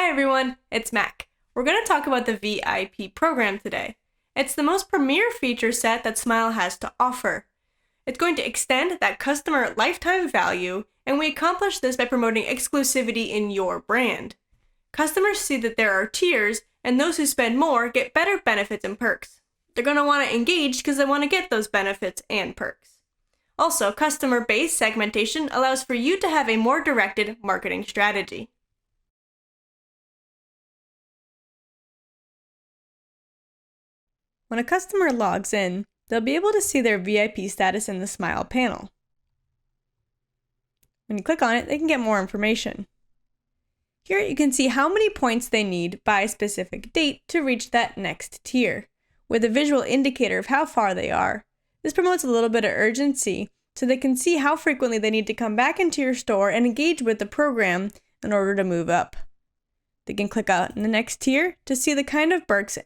Hi everyone, it's Mac. We're going to talk about the VIP program today. It's the most premier feature set that Smile has to offer. It's going to extend that customer lifetime value, and we accomplish this by promoting exclusivity in your brand. Customers see that there are tiers, and those who spend more get better benefits and perks. They're going to want to engage because they want to get those benefits and perks. Also, customer base segmentation allows for you to have a more directed marketing strategy. When a customer logs in, they'll be able to see their VIP status in the Smile panel. When you click on it, they can get more information. Here you can see how many points they need by a specific date to reach that next tier, with a visual indicator of how far they are. This promotes a little bit of urgency, so they can see how frequently they need to come back into your store and engage with the program in order to move up. They can click on the next tier to see the kind of perks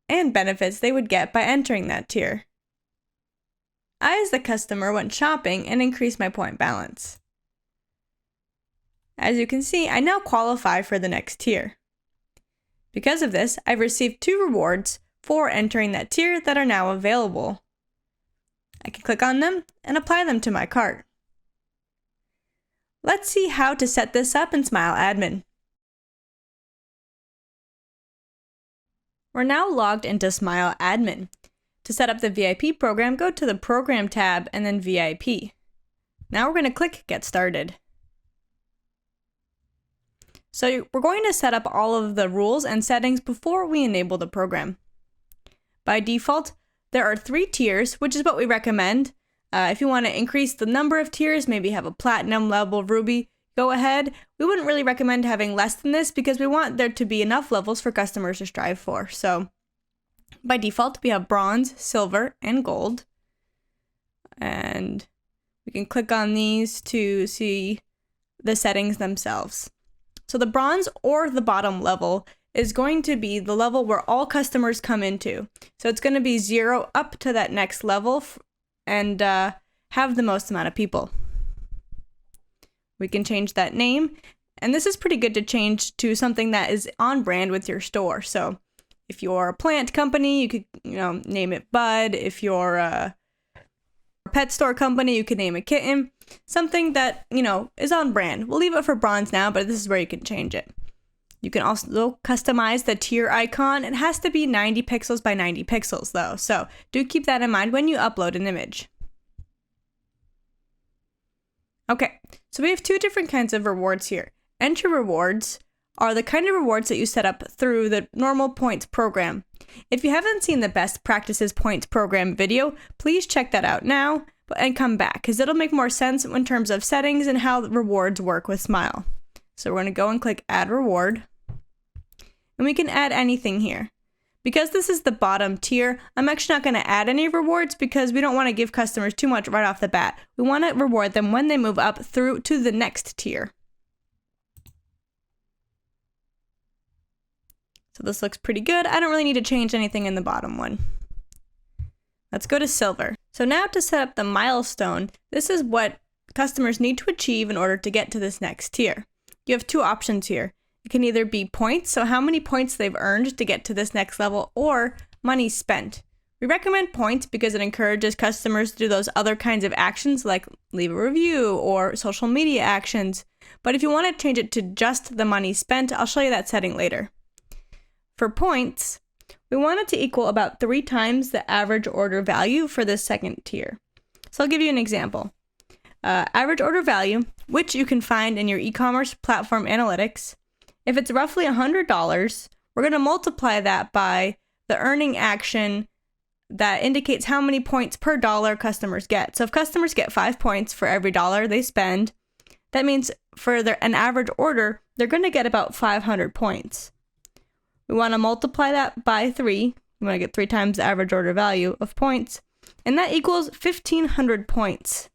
and benefits they would get by entering that tier. I, as the customer, went shopping and increased my point balance. As you can see, I now qualify for the next tier. Because of this, I've received 2 rewards for entering that tier that are now available. I can click on them and apply them to my cart. Let's see how to set this up in Smile Admin. We're now logged into Smile Admin. To set up the VIP program, go to the Program tab and then VIP. Now we're going to click Get Started. So we're going to set up all of the rules and settings before we enable the program. By default, there are 3 tiers, which is what we recommend. If you want to increase the number of tiers, maybe have a Platinum level, Ruby, go ahead. We wouldn't really recommend having less than this because we want there to be enough levels for customers to strive for. So by default, we have Bronze, Silver, and Gold. And we can click on these to see the settings themselves. So the Bronze or the bottom level is going to be the level where all customers come into. So it's going to be 0 up to that next level and have the most amount of people. We can change that name, and this is pretty good to change to something that is on brand with your store. So if you're a plant company, you could name it Bud. If you're a pet store company, you could name it Kitten. Something that is on brand. We'll leave it for Bronze now, but this is where you can change it. You can also customize the tier icon. It has to be 90 pixels by 90 pixels though, so do keep that in mind when you upload an image. Okay, so we have 2 different kinds of rewards here. Entry rewards are the kind of rewards that you set up through the normal points program. If you haven't seen the best practices points program video, please check that out now and come back, because it'll make more sense in terms of settings and how the rewards work with Smile. So we're going to go and click Add Reward, and we can add anything here. Because this is the bottom tier, I'm actually not going to add any rewards because we don't want to give customers too much right off the bat. We want to reward them when they move up through to the next tier. So this looks pretty good. I don't really need to change anything in the bottom one. Let's go to Silver. So now to set up the milestone, this is what customers need to achieve in order to get to this next tier. You have 2 options here. It can either be points, so how many points they've earned to get to this next level, or money spent. We recommend points because it encourages customers to do those other kinds of actions like leave a review or social media actions. But if you want to change it to just the money spent, I'll show you that setting later. For points, we want it to equal about 3 times the average order value for this second tier. So I'll give you an example. Average order value, which you can find in your e-commerce platform analytics. If it's roughly $100, we're going to multiply that by the earning action that indicates how many points per dollar customers get. So if customers get 5 points for every dollar they spend, that means for an average order, they're going to get about 500 points. We want to multiply that by 3. We want to get 3 times the average order value of points, and that equals 1,500 points.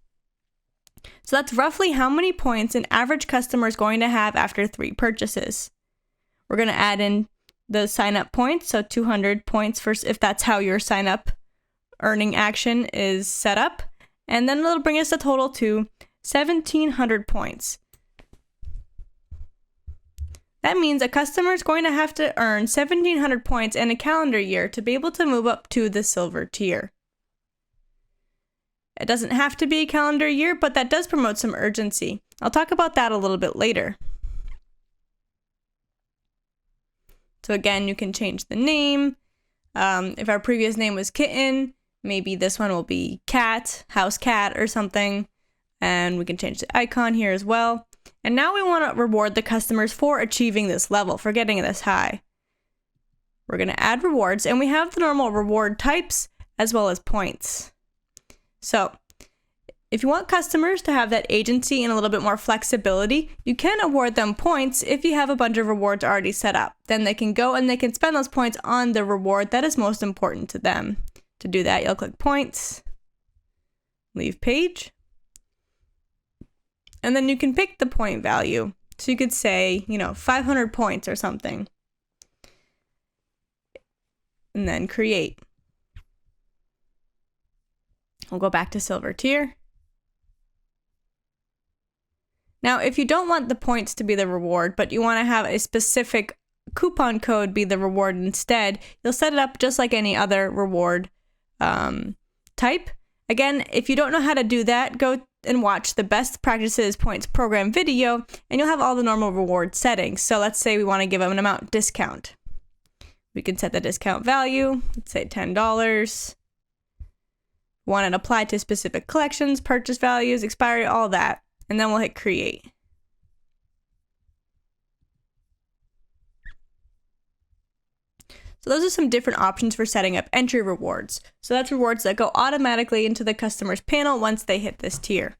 So that's roughly how many points an average customer is going to have after 3 purchases. We're going to add in the sign-up points, so 200 points if that's how your sign-up earning action is set up. And then it'll bring us a total to 1,700 points. That means a customer is going to have to earn 1,700 points in a calendar year to be able to move up to the silver tier. It doesn't have to be a calendar year, but that does promote some urgency. I'll talk about that a little bit later. So again, you can change the name. If our previous name was Kitten, maybe this one will be Cat, House Cat or something. And we can change the icon here as well. And now we want to reward the customers for achieving this level, for getting this high. We're going to add rewards, and we have the normal reward types as well as points. So if you want customers to have that agency and a little bit more flexibility, you can award them points if you have a bunch of rewards already set up. Then they can go and they can spend those points on the reward that is most important to them. To do that, you'll click Points, Leave Page, and then you can pick the point value. So you could say, 500 points or something. And then Create. We'll go back to silver tier. Now, if you don't want the points to be the reward, but you want to have a specific coupon code be the reward instead, you'll set it up just like any other reward type. Again, if you don't know how to do that, go and watch the Best Practices Points Program video, and you'll have all the normal reward settings. So let's say we want to give them an amount discount. We can set the discount value, let's say $10. Want it applied to specific collections, purchase values, expiry, all that. And then we'll hit Create. So those are some different options for setting up entry rewards. So that's rewards that go automatically into the customer's panel once they hit this tier.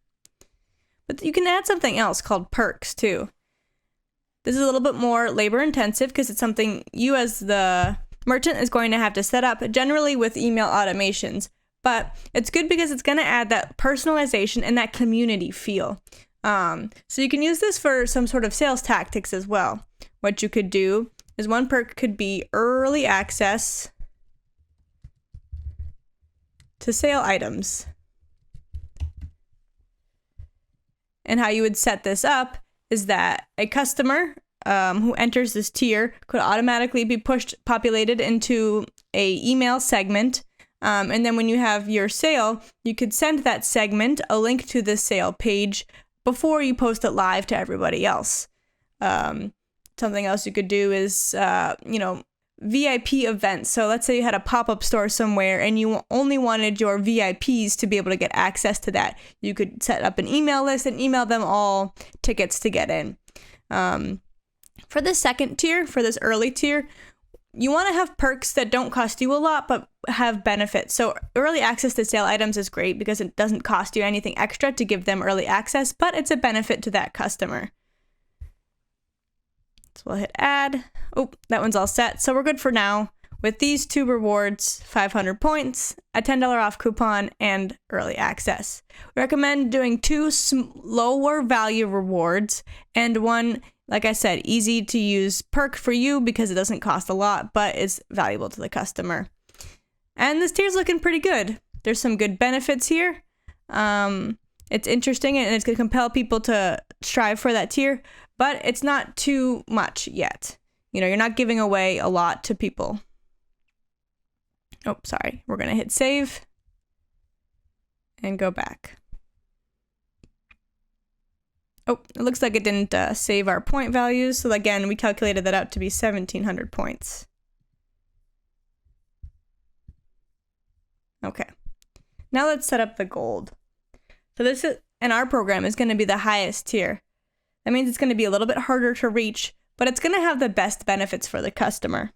But you can add something else called perks too. This is a little bit more labor intensive because it's something you as the merchant is going to have to set up, generally with email automations. But it's good because it's going to add that personalization and that community feel. So you can use this for some sort of sales tactics as well. What you could do is one perk could be early access to sale items. And how you would set this up is that a customer who enters this tier could automatically be populated into a email segment. And then when you have your sale, you could send that segment a link to the sale page before you post it live to everybody else. Something else you could do is, VIP events. So let's say you had a pop-up store somewhere and you only wanted your VIPs to be able to get access to that. You could set up an email list and email them all tickets to get in. For the second tier, for this early tier, you want to have perks that don't cost you a lot but have benefits. So early access to sale items is great because it doesn't cost you anything extra to give them early access, but it's a benefit to that customer. So we'll hit add. Oh, that one's all set. So we're good for now with these two rewards, 500 points, a $10 off coupon, and early access. We recommend doing two lower value rewards and one, like I said, easy to use perk for you because it doesn't cost a lot, but is valuable to the customer. And this tier's looking pretty good. There's some good benefits here. It's interesting and it's going to compel people to strive for that tier, but it's not too much yet. You're not giving away a lot to people. Oh, sorry. We're going to hit save and go back. Oh, it looks like it didn't save our point values. So again, we calculated that out to be 1,700 points. Okay. Now let's set up the gold. So this is, in our program, is going to be the highest tier. That means it's going to be a little bit harder to reach, but it's going to have the best benefits for the customer.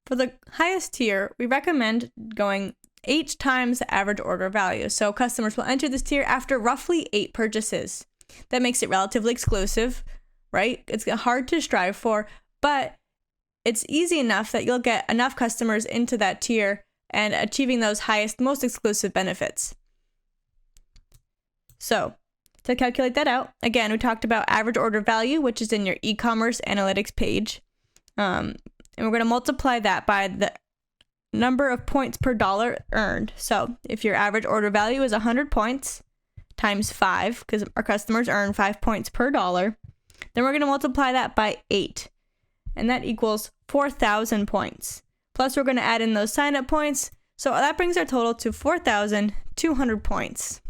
For the highest tier, we recommend going 8 times the average order value. So customers will enter this tier after roughly 8 purchases. That makes it relatively exclusive, right? It's hard to strive for, but it's easy enough that you'll get enough customers into that tier and achieving those highest, most exclusive benefits. So to calculate that out, again, we talked about average order value, which is in your e-commerce analytics page. And we're going to multiply that by the number of points per dollar earned. So if your average order value is 100 points times 5, because our customers earn 5 points per dollar, Then we're going to multiply that by 8, and that equals 4,000 points. Plus, we're going to add in those sign-up points, so that brings our total to 4,200 points.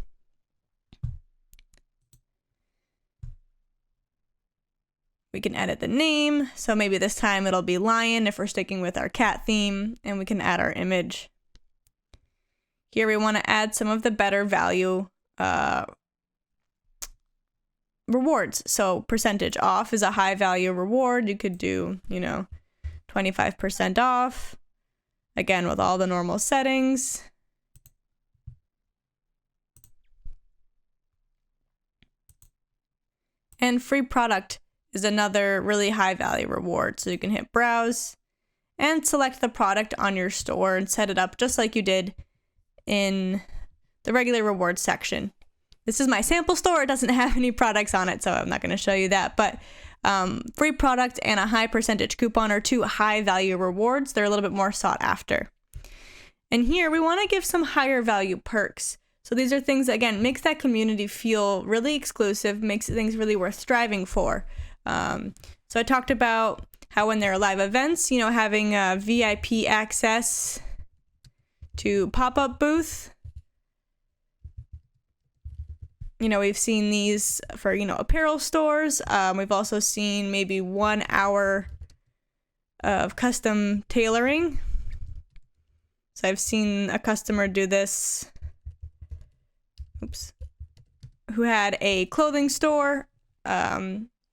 We can edit the name, so maybe this time it'll be lion if we're sticking with our cat theme, and we can add our image. Here we want to add some of the better value rewards. So percentage off is a high value reward. You could do, 25% off. Again, with all the normal settings. And free product is another really high value reward. So you can hit browse and select the product on your store and set it up just like you did in the regular rewards section. This is my sample store. It doesn't have any products on it, so I'm not going to show you that. But free product and a high percentage coupon are two high value rewards. They're a little bit more sought after. And here we want to give some higher value perks. So these are things that, again, makes that community feel really exclusive, makes things really worth striving for. So I talked about how when there are live events, having VIP access to pop-up booth. We've seen these for, apparel stores. We've also seen maybe 1 hour of custom tailoring. So I've seen a customer do this, who had a clothing store.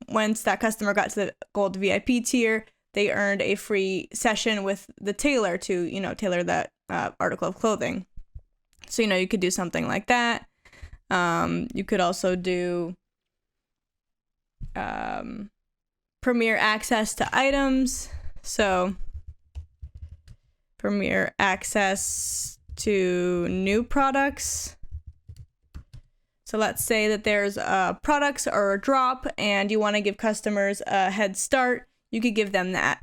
Once that customer got to the gold VIP tier, they earned a free session with the tailor to, tailor that article of clothing. So, you could do something like that. You could also do premier access to items. So premier access to new products. So let's say that there's products or a drop and you want to give customers a head start. You could give them that.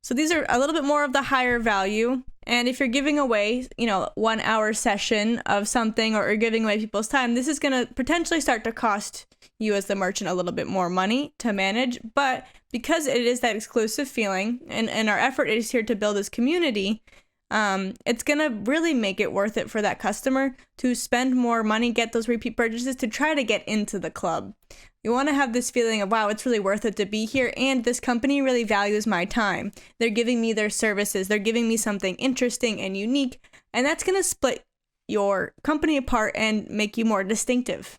So these are a little bit more of the higher value. And if you're giving away, 1 hour session of something, or you're giving away people's time, this is going to potentially start to cost you as the merchant a little bit more money to manage. But because it is that exclusive feeling, and our effort is here to build this community, it's going to really make it worth it for that customer to spend more money, get those repeat purchases, to try to get into the club. You want to have this feeling of, wow, it's really worth it to be here, and this company really values my time. They're giving me their services. They're giving me something interesting and unique, and that's going to split your company apart and make you more distinctive.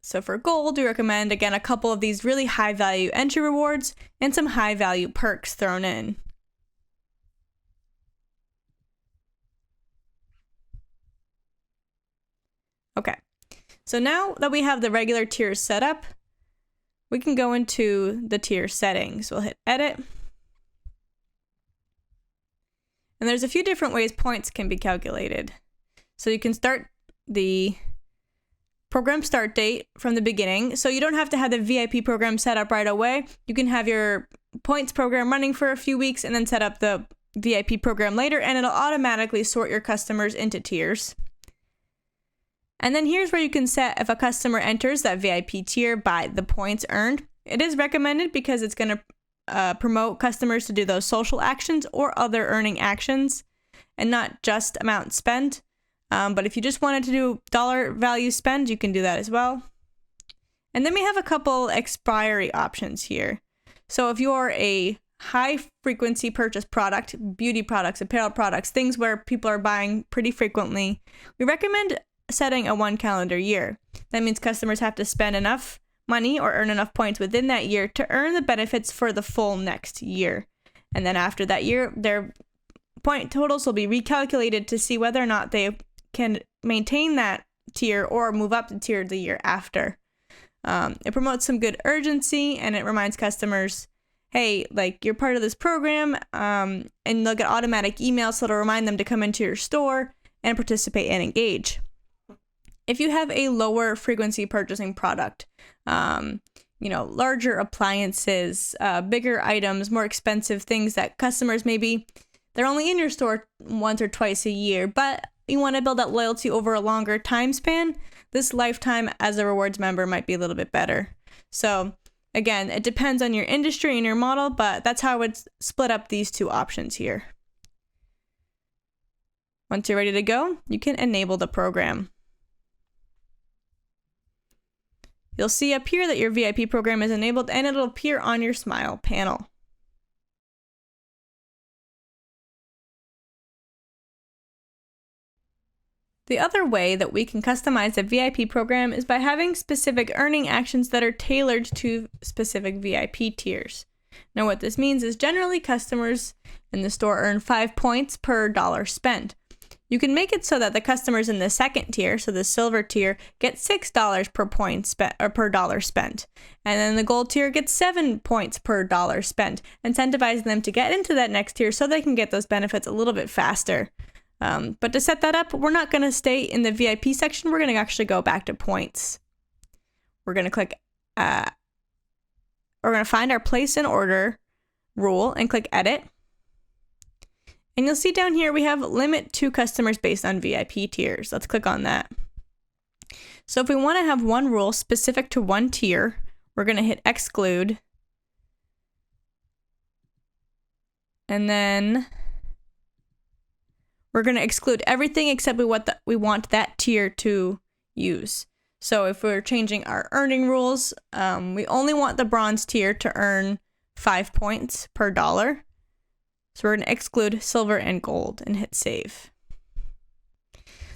So for gold, we recommend, again, a couple of these really high-value entry rewards and some high-value perks thrown in. Okay, so now that we have the regular tiers set up, we can go into the tier settings. We'll hit edit. And there's a few different ways points can be calculated. So you can start the program start date from the beginning. So you don't have to have the VIP program set up right away. You can have your points program running for a few weeks and then set up the VIP program later, and it'll automatically sort your customers into tiers. And then here's where you can set if a customer enters that VIP tier by the points earned. It is recommended because it's going to promote customers to do those social actions or other earning actions and not just amount spent. But if you just wanted to do dollar value spend, you can do that as well. And then we have a couple expiry options here. So if you're a high frequency purchase product, beauty products, apparel products, things where people are buying pretty frequently, we recommend setting a 1 calendar year. That means customers have to spend enough money or earn enough points within that year to earn the benefits for the full next year. And then after that year, their point totals will be recalculated to see whether or not they can maintain that tier or move up the tier the year after. It promotes some good urgency, and it reminds customers, hey, you're part of this program, and they'll get automatic emails, so it'll remind them to come into your store and participate and engage. If you have a lower frequency purchasing product, larger appliances, bigger items, more expensive things that customers maybe they're only in your store once or twice a year, but you want to build that loyalty over a longer time span, this lifetime as a rewards member might be a little bit better. So again, it depends on your industry and your model, but that's how I would split up these two options here. Once you're ready to go, you can enable the program. You'll see up here that your VIP program is enabled, and it'll appear on your Smile panel. The other way that we can customize a VIP program is by having specific earning actions that are tailored to specific VIP tiers. Now what this means is generally customers in the store earn 5 points per dollar spent. You can make it so that the customers in the second tier, so the silver tier, get $6 per point spent or per dollar spent. And then the gold tier gets 7 points per dollar spent, incentivizing them to get into that next tier so they can get those benefits a little bit faster. But to set that up, we're not going to stay in the VIP section. We're going to actually go back to points. We're going to click, we're going to find our place in order rule and click edit. And you'll see down here we have limit 2 customers based on VIP tiers. Let's click on that. So if we want to have one rule specific to one tier, we're going to hit exclude. And then we're going to exclude everything except we want that tier to use. So if we're changing our earning rules, we only want the bronze tier to earn 5 points per dollar. So we're going to exclude silver and gold and hit save.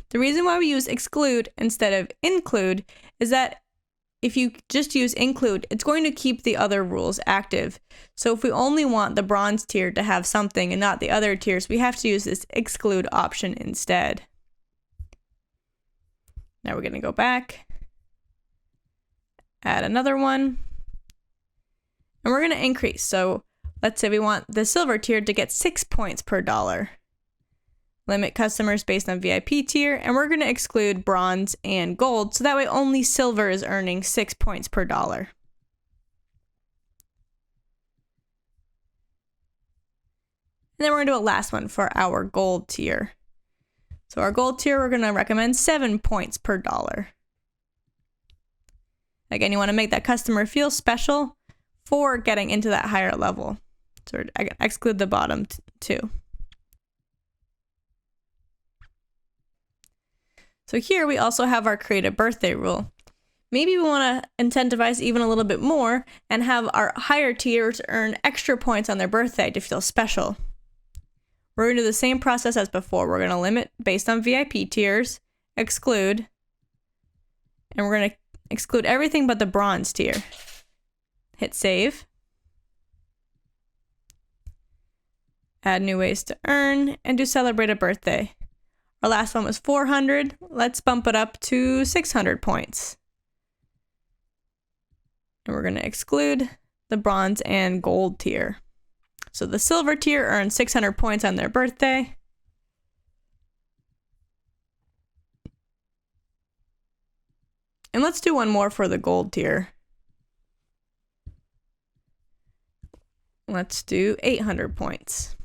The reason why we use exclude instead of include is that if you just use include, it's going to keep the other rules active. So if we only want the bronze tier to have something and not the other tiers, we have to use this exclude option instead. Now we're going to go back, add another one, and we're going to increase. So let's say we want the silver tier to get 6 points per dollar. Limit customers based on VIP tier, and we're going to exclude bronze and gold, so that way only silver is earning 6 points per dollar. And then we're going to do a last one for our gold tier. So our gold tier, we're going to recommend 7 points per dollar. Again, you want to make that customer feel special for getting into that higher level. So I exclude the bottom two. So here we also have our create a birthday rule. Maybe we want to incentivize even a little bit more and have our higher tiers earn extra points on their birthday to feel special. We're going to do the same process as before. We're going to limit based on VIP tiers, exclude, and we're going to exclude everything but the bronze tier. Hit save. Add new ways to earn and do celebrate a birthday. Our last one was 400. Let's bump it up to 600 points. And we're going to exclude the bronze and gold tier. So the silver tier earns 600 points on their birthday. And let's do one more for the gold tier. Let's do 800 points.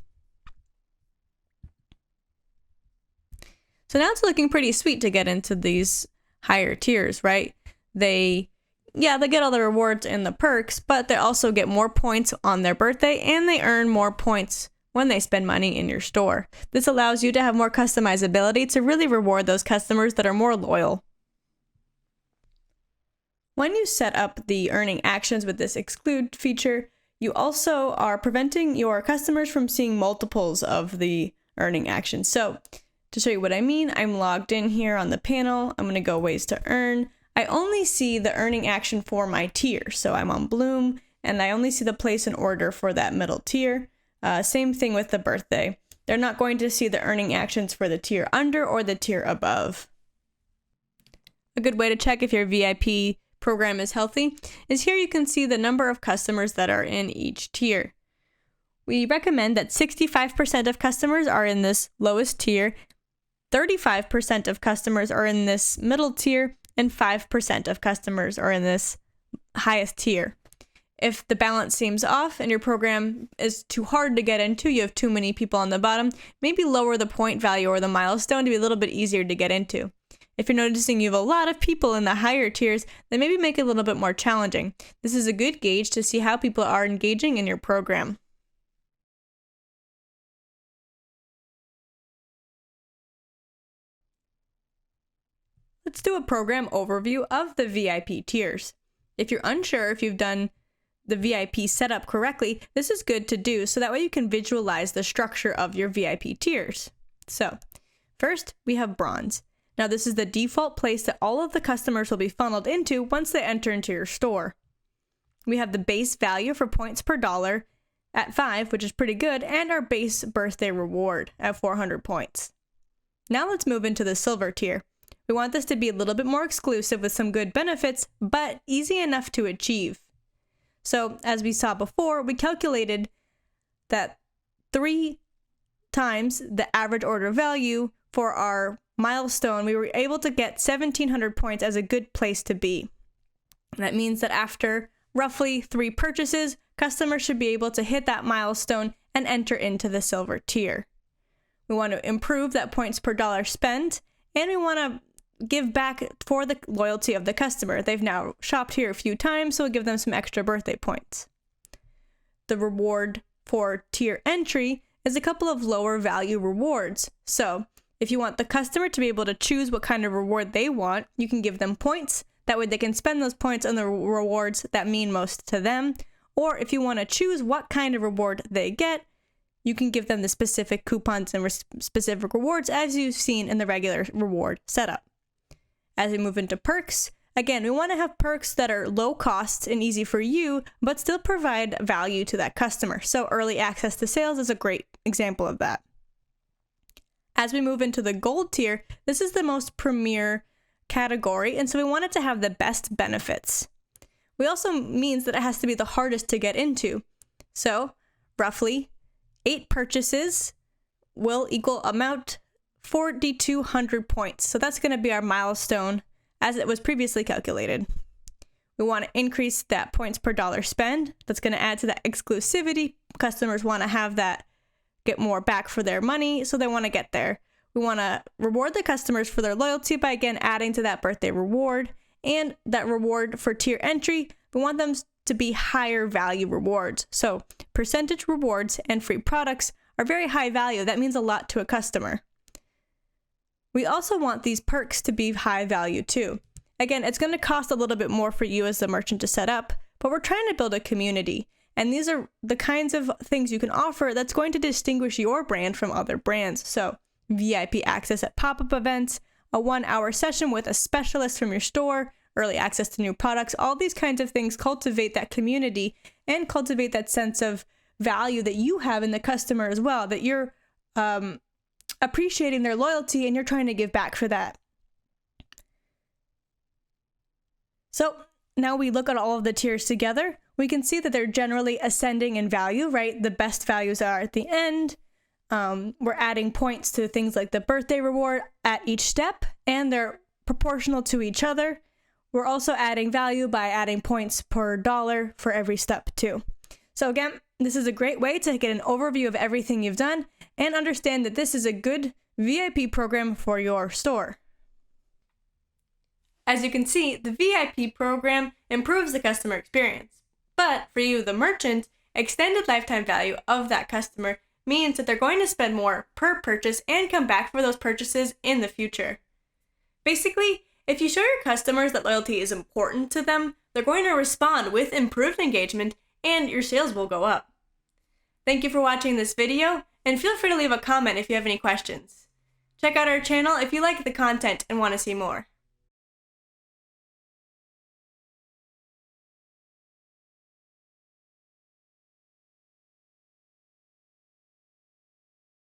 So now it's looking pretty sweet to get into these higher tiers, right? They get all the rewards and the perks, but they also get more points on their birthday, and they earn more points when they spend money in your store. This allows you to have more customizability to really reward those customers that are more loyal. When you set up the earning actions with this exclude feature, you also are preventing your customers from seeing multiples of the earning actions. So to show you what I mean, I'm logged in here on the panel. I'm going to go ways to earn. I only see the earning action for my tier. So I'm on Bloom, and I only see the place in order for that middle tier. Same thing with the birthday. They're not going to see the earning actions for the tier under or the tier above. A good way to check if your VIP program is healthy is here you can see the number of customers that are in each tier. We recommend that 65% of customers are in this lowest tier, 35% of customers are in this middle tier, and 5% of customers are in this highest tier. If the balance seems off and your program is too hard to get into, you have too many people on the bottom, maybe lower the point value or the milestone to be a little bit easier to get into. If you're noticing you have a lot of people in the higher tiers, then maybe make it a little bit more challenging. This is a good gauge to see how people are engaging in your program. Let's do a program overview of the VIP tiers. If you're unsure if you've done the VIP setup correctly, this is good to do so that way you can visualize the structure of your VIP tiers. So, first we have bronze. Now this is the default place that all of the customers will be funneled into once they enter into your store. We have the base value for points per dollar at 5, which is pretty good, and our base birthday reward at 400 points. Now let's move into the silver tier. We want this to be a little bit more exclusive with some good benefits, but easy enough to achieve. So, as we saw before, we calculated that 3 times the average order value for our milestone, we were able to get 1,700 points as a good place to be. And that means that after roughly 3 purchases, customers should be able to hit that milestone and enter into the silver tier. We want to improve that points per dollar spend, and we want to give back for the loyalty of the customer. They've now shopped here a few times, so we'll give them some extra birthday points. The reward for tier entry is a couple of lower value rewards. So if you want the customer to be able to choose what kind of reward they want, you can give them points. That way they can spend those points on the rewards that mean most to them. Or if you want to choose what kind of reward they get, you can give them the specific coupons and specific rewards as you've seen in the regular reward setup. As we move into perks, again, we want to have perks that are low cost and easy for you, but still provide value to that customer. So early access to sales is a great example of that. As we move into the gold tier, this is the most premier category, and so we want it to have the best benefits. We also means that it has to be the hardest to get into. So roughly 8 purchases will equal amount 4,200 points. So that's going to be our milestone as it was previously calculated. We want to increase that points per dollar spend. That's going to add to that exclusivity. Customers want to have that, get more back for their money, so they want to get there. We want to reward the customers for their loyalty by again adding to that birthday reward, and that reward for tier entry, we want them to be higher value rewards. So percentage rewards and free products are very high value. That means a lot to a customer. We also want these perks to be high value too. Again, it's going to cost a little bit more for you as the merchant to set up, but we're trying to build a community. And these are the kinds of things you can offer that's going to distinguish your brand from other brands. So VIP access at pop-up events, a 1-hour session with a specialist from your store, early access to new products, all these kinds of things cultivate that community and cultivate that sense of value that you have in the customer as well, that you're appreciating their loyalty and you're trying to give back for that. So now we look at all of the tiers together, we can see that they're generally ascending in value, right? The best values are at the end. We're adding points to things like the birthday reward at each step, and they're proportional to each other. We're also adding value by adding points per dollar for every step too. So again, this is a great way to get an overview of everything you've done and understand that this is a good VIP program for your store. As you can see, the VIP program improves the customer experience. But for you, the merchant, extended lifetime value of that customer means that they're going to spend more per purchase and come back for those purchases in the future. Basically, if you show your customers that loyalty is important to them, they're going to respond with improved engagement and your sales will go up. Thank you for watching this video, and feel free to leave a comment if you have any questions. Check out our channel if you like the content and want to see more.